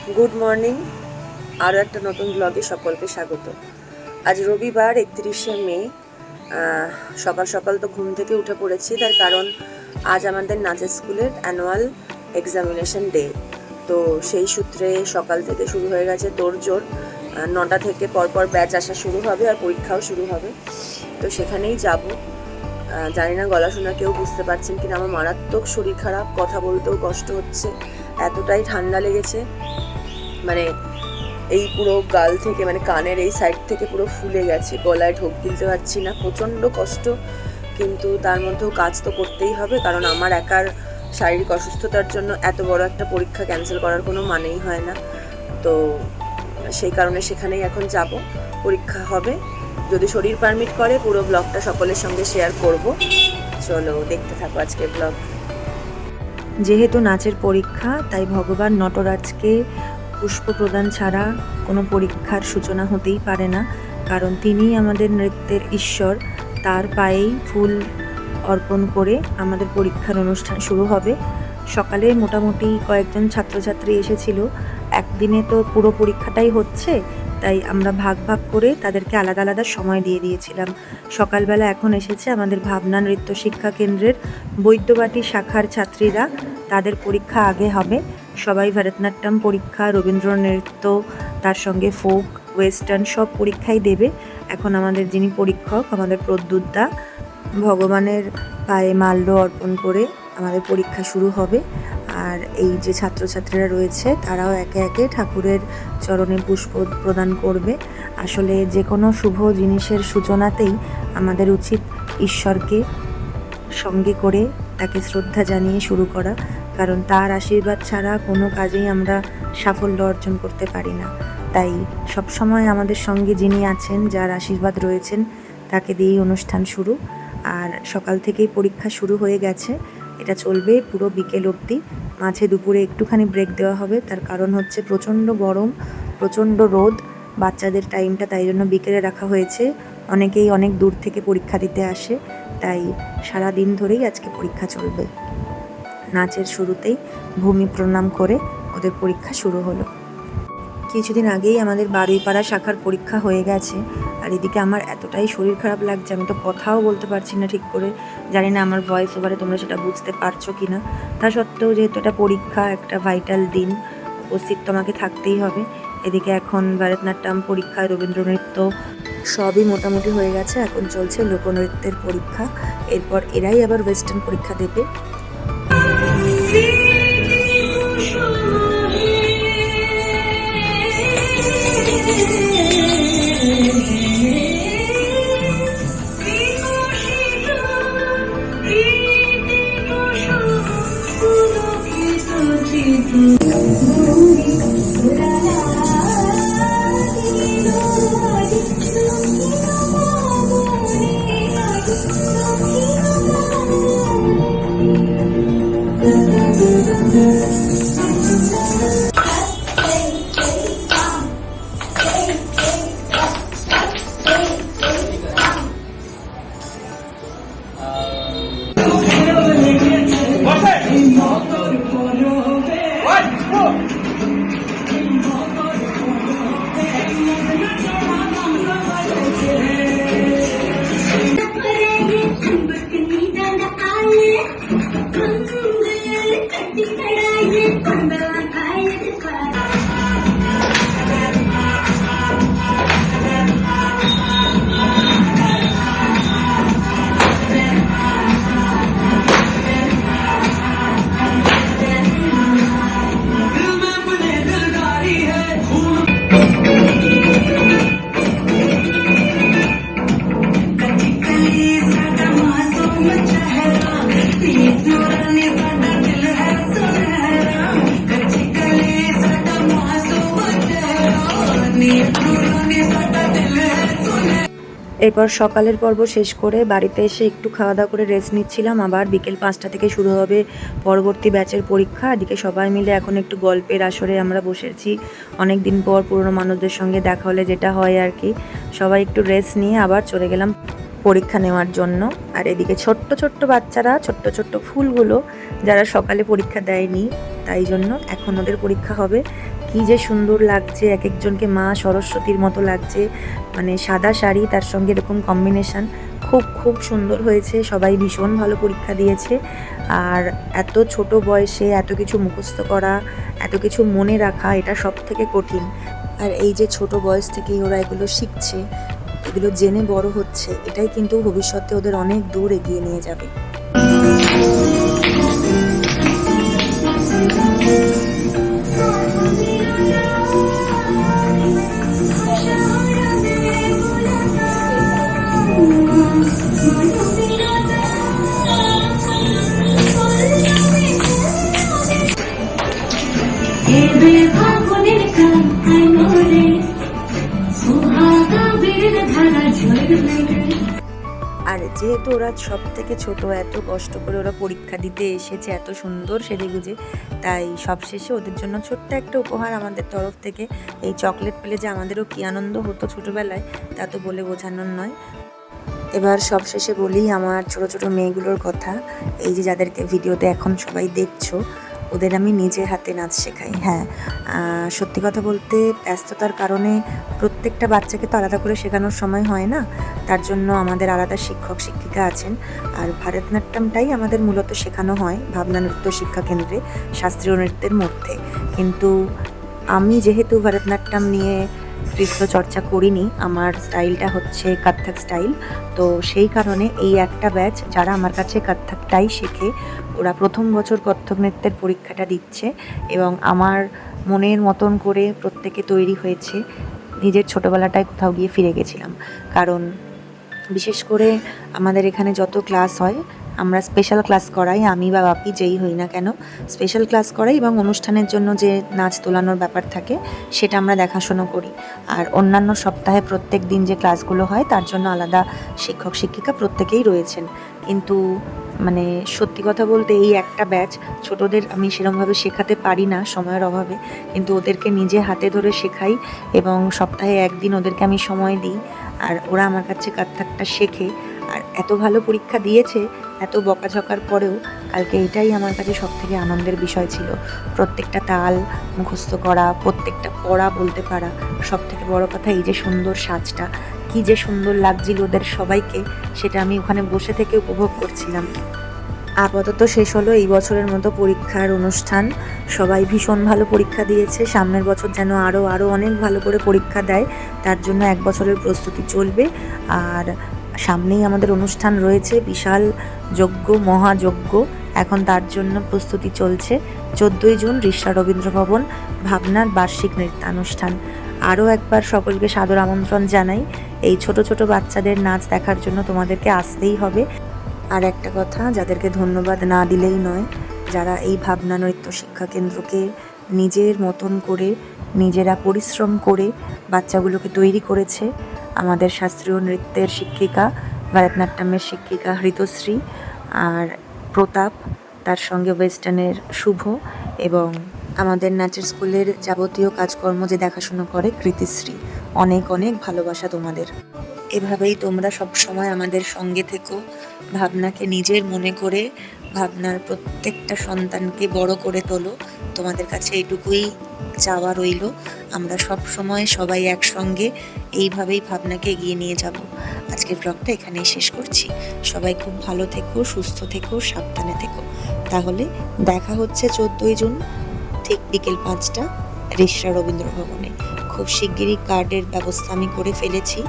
Good morning. আরও একটা নতুন ব্লগে সকলকে স্বাগত। আজ রবিবার 31শে মে। সকাল সকাল তো ঘুম থেকে উঠে পড়েছি, তার কারণ আজ আমাদের নাচের স্কুলের অ্যানুয়াল এক্সামিনেশন ডে। তো সেই সূত্রে সকাল থেকে শুরু হয়ে গেছে তোড়জোড়। 9টা থেকে পরপর ব্যাচ আসা শুরু হবে আর পরীক্ষাও শুরু হবে। তো সেখানেই যাব। জানি না গলা শোনা কেউ বুঝতে পারছেন কিনা, আমার মারাত্মক শরীর খারাপ, কথা বলতেও কষ্ট হচ্ছে, এতটাই ঠান্ডা লেগেছে। মানে এই পুরো গাল থেকে, মানে কানের এই সাইড থেকে পুরো ফুলে গেছে, গলায় ঢোক গিলতে পারছি না, প্রচণ্ড কষ্ট। কিন্তু তার মধ্যেও কাজ তো করতেই হবে, কারণ আমার একার শারীরিক অসুস্থতার জন্য এত বড় একটা পরীক্ষা ক্যান্সেল করার কোনো মানেই হয় না। তো সেই কারণে সেখানেই এখন যাব, পরীক্ষা হবে। যদি শরীর পারমিট করে পুরো ব্লগটা সকলের সঙ্গে শেয়ার করব। চলো দেখতে থাকো আজকের ব্লগ। যেহেতু নাচের পরীক্ষা, তাই ভগবান নটরাজকে পুষ্প প্রদান ছাড়া কোনো পরীক্ষার সূচনা হতেই পারে না, কারণ তিনিই আমাদের নৃত্যের ঈশ্বর। তার পায়েই ফুল অর্পণ করে আমাদের পরীক্ষার অনুষ্ঠান শুরু হবে। সকালে মোটামুটি কয়েকজন ছাত্রছাত্রী এসেছিল। একদিনে তো পুরো পরীক্ষাটাই হচ্ছে, তাই আমরা ভাগ ভাগ করে তাদেরকে আলাদা আলাদা সময় দিয়ে দিয়েছিলাম। সকালবেলা এখন এসেছে আমাদের ভাবনা নৃত্য শিক্ষা কেন্দ্রের বৈদ্যবাটি শাখার ছাত্রীরা। তাদের পরীক্ষা আগে হবে। সবাই ভরতনাট্যম পরীক্ষা, রবীন্দ্র নৃত্য, তার সঙ্গে ফোক, ওয়েস্টার্ন সব পরীক্ষাই দেবে। এখন আমাদের যিনি পরীক্ষক, আমাদের প্রদ্যুৎদা, ভগবানের পায়ে মাল্য অর্পণ করে আমাদের পরীক্ষা শুরু হবে। আর এই যে ছাত্রছাত্রীরা রয়েছে তারাও একে একে ঠাকুরের চরণে পুষ্প প্রদান করবে। আসলে যে কোনো শুভ জিনিসের সূচনাতেই আমাদের উচিত ঈশ্বরকে সঙ্গে করে তাকে শ্রদ্ধা জানিয়ে শুরু করা, কারণ তার আশীর্বাদ ছাড়া কোনো কাজেই আমরা সাফল্য অর্জন করতে পারি না। তাই সবসময় আমাদের সঙ্গে যিনি আছেন, যার আশীর্বাদ রয়েছেন, তাকে দিয়েই অনুষ্ঠান শুরু। আর সকাল থেকেই পরীক্ষা শুরু হয়ে গেছে, এটা চলবে পুরো বিকেল অবধি। মাঝে দুপুরে একটুখানি ব্রেক দেওয়া হবে, তার কারণ হচ্ছে প্রচণ্ড গরম, প্রচণ্ড রোদ। বাচ্চাদের টাইমটা তাই জন্য বিকেলে রাখা হয়েছে। অনেকেই অনেক দূর থেকে পরীক্ষা দিতে আসে, তাই সারা দিন ধরেই আজকে পরীক্ষা চলবে। নাচের শুরুতেই ভূমি প্রণাম করে ওদের পরীক্ষা শুরু হলো। কিছুদিন আগেই আমাদের বারুইপাড়া শাখার পরীক্ষা হয়ে গেছে, আর এদিকে আমার এতটাই শরীর খারাপ লাগছে, আমি তো কথাও বলতে পারছি না ঠিক করে। জানি না আমার ভয়েস ওভারে তোমরা সেটা বুঝতে পারছো কি না। তা সত্ত্বেও যেহেতু এটা পরীক্ষা, একটা ভাইটাল দিন, উপস্থিত তোমাকে থাকতেই হবে। এদিকে এখন ভরতনাট্যম পরীক্ষা, রবীন্দ্র নৃত্য সবই মোটামুটি হয়ে গেছে। এখন চলছে লোকনৃত্যের পরীক্ষা, এরপর এরাই আবার ওয়েস্টার্ন পরীক্ষা দেবে। এরপর সকালের পর্ব শেষ করে বাড়িতে এসে একটু খাওয়া দাওয়া করে রেস্ট নিচ্ছিলাম। আবার বিকেল 5টা থেকে শুরু হবে পরবর্তী ব্যাচের পরীক্ষা। এদিকে সবাই মিলে এখন একটু গল্পের আসরে আমরা বসেছি। অনেক দিন পর পুরনো মানুষদের সঙ্গে দেখা হলে যেটা হয় আর কি, সবাই একটু রেস্ট নিয়ে আবার চলে গেলাম পরীক্ষা নেওয়ার জন্য। আর এদিকে ছোট্ট ছোট্ট বাচ্চারা, ছোট্ট ছোট্ট ফুলগুলো, যারা সকালে পরীক্ষা দেয়নি, তাই জন্য এখন ওদের পরীক্ষা হবে। কি যে সুন্দর লাগছে, এক একজনকে মা সরস্বতীর মতো লাগছে, মানে সাদা শাড়ি তার সঙ্গে এরকম কম্বিনেশান, খুব খুব সুন্দর হয়েছে। সবাই ভীষণ ভালো পরীক্ষা দিয়েছে। আর এত ছোট বয়সে এত কিছু মুখস্থ করা, এত কিছু মনে রাখা, এটা সব থেকে কঠিন। আর এই যে ছোট বয়স থেকেই ওরা এগুলো শিখছে, এগুলো জেনে বড় হচ্ছে, এটাই কিন্তু ভবিষ্যতে ওদের অনেক দূর এগিয়ে নিয়ে যাবে। আর যেহেতু ওরা সব থেকে ছোট, এত কষ্ট করে ওরা পরীক্ষা দিতে এসেছে এত সুন্দর সেজেগুজে, তাই সবশেষে ওদের জন্য ছোট্ট একটা উপহার আমাদের তরফ থেকে। এই চকলেট পেলে যে আমাদেরও কী আনন্দ হতো ছোটোবেলায়, তা তো বলে বোঝানোর নয়। এবার সবশেষে বলি আমার ছোট ছোট মেয়েগুলোর কথা। এই যে যাদেরকে ভিডিওতে এখন সবাই দেখছো, ওদের আমি নিজে হাতে নাচ শেখাই। হ্যাঁ, সত্যি কথা বলতে ব্যস্ততার কারণে প্রত্যেকটা বাচ্চাকে তো আলাদা করে শেখানোর সময় হয় না, তার জন্য আমাদের আলাদা শিক্ষক শিক্ষিকা আছেন। আর ভারতনাট্যমটাই আমাদের মূলত শেখানো হয় ভাবনা নৃত্য শিক্ষা কেন্দ্রে, শাস্ত্রীয় নৃত্যের মধ্যে। কিন্তু আমি যেহেতু ভারতনাট্যম নিয়ে নৃত্য চর্চা করিনি, আমার স্টাইলটা হচ্ছে কত্থক স্টাইল, তো সেই কারণে এই একটা ব্যাচ যারা আমার কাছে কত্থকটাই শেখে, ওরা প্রথম বছর কত্থক নৃত্যের পরীক্ষাটা দিচ্ছে এবং আমার মনের মতন করে প্রত্যেকে তৈরি হয়েছে। নিজের ছোটোবেলাটায় কোথাও গিয়ে ফিরে গেছিলাম, কারণ বিশেষ করে আমাদের এখানে যত ক্লাস হয়, আমরা স্পেশাল ক্লাস করাই, আমি বা বাপি যেই হই না কেন স্পেশাল ক্লাস করাই, এবং অনুষ্ঠানের জন্য যে নাচ তোলানোর ব্যাপার থাকে সেটা আমরা দেখাশোনা করি। আর অন্যান্য সপ্তাহে প্রত্যেক দিন যে ক্লাসগুলো হয় তার জন্য আলাদা শিক্ষক শিক্ষিকা প্রত্যেকেই রয়েছেন। কিন্তু মানে সত্যি কথা বলতে এই একটা ব্যাচ ছোটদের আমি সেরকমভাবে শেখাতে পারি না সময়ের অভাবে, কিন্তু ওদেরকে নিজে হাতে ধরে শেখাই এবং সপ্তাহে একদিন ওদেরকে আমি সময় দিই, আর ওরা আমার কাছে কত্থকটা শেখে। আর এত ভালো পরীক্ষা দিয়েছে, এত বকাঝকার পরেও কালকে এটাই আমার কাছে সবথেকে আনন্দের বিষয় ছিল। প্রত্যেকটা তাল মুখস্থ করা, প্রত্যেকটা পড়া বলতে পারা, সবথেকে বড় কথা এই যে সুন্দর সাজটা, কী যে সুন্দর লাগছিল ওদের সবাইকে, সেটা আমি ওখানে বসে থেকে উপভোগ করছিলাম। আপাতত শেষ হলো এই বছরের মতো পরীক্ষার অনুষ্ঠান। সবাই ভীষণ ভালো পরীক্ষা দিয়েছে, সামনের বছর যেন আরও অনেক ভালো করে পরীক্ষা দেয়, তার জন্য এক বছরের প্রস্তুতি চলবে। আর সামনেই আমাদের অনুষ্ঠান রয়েছে, বিশাল যজ্ঞ, মহাযজ্ঞ, এখন তার জন্য প্রস্তুতি চলছে। 14ই জুন রিষড়া রবীন্দ্র ভবন, ভাবনার বার্ষিক নৃত্যানুষ্ঠান। আরও একবার সকলকে সাদর আমন্ত্রণ জানাই, এই ছোট ছোট বাচ্চাদের নাচ দেখার জন্য তোমাদেরকে আসতেই হবে। আর একটা কথা, যাদেরকে ধন্যবাদ না দিলেই নয়, যারা এই ভাবনা নৃত্য শিক্ষা কেন্দ্রকে নিজের মতন করে নিজেরা পরিশ্রম করে বাচ্চাগুলোকে তৈরি করেছে। আমাদের শাস্ত্রীয় নৃত্যের শিক্ষিকা, ভারতনাট্যমের শিক্ষিকা ঋতুশ্রী আর প্রতাপ, তার সঙ্গে ওয়েস্টার্নের শুভ, এবং আমাদের নাচের স্কুলের যাবতীয় কাজকর্ম যে দেখাশুনো করে কৃতিশ্রী। অনেক অনেক ভালোবাসা তোমাদের। এভাবেই তোমরা সব সময় আমাদের সঙ্গে থেকো, ভাবনাকে নিজের মনে করে ভাবনার প্রত্যেকটা সন্তানকে বড় করে তোলো। তোমাদের কাছে এইটুকুই চাওয়া রইল, আমরা সব সময় সবাই একসঙ্গে এইভাবেই ভাবনাকে এগিয়ে নিয়ে যাব। আজকের ব্লগটা এখানেই শেষ করছি। সবাই খুব ভালো থেকো, সুস্থ থেকো, সাবধানে থেকো। তাহলে দেখা হচ্ছে 14ই জুন ঠিক বিকেল 5টা রিষড়া রবীন্দ্র ভবনে। খুব শিগগিরই কার্ডের ব্যবস্থা আমি করে ফেলেছি,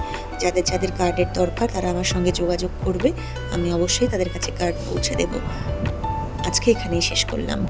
যাদের যাদের কার্ডের দরকার তারা আমার সঙ্গে যোগাযোগ করবে, আমি অবশ্যই তাদের কাছে কার্ড পৌঁছে দেব। আজকে এখানেই শেষ করলাম।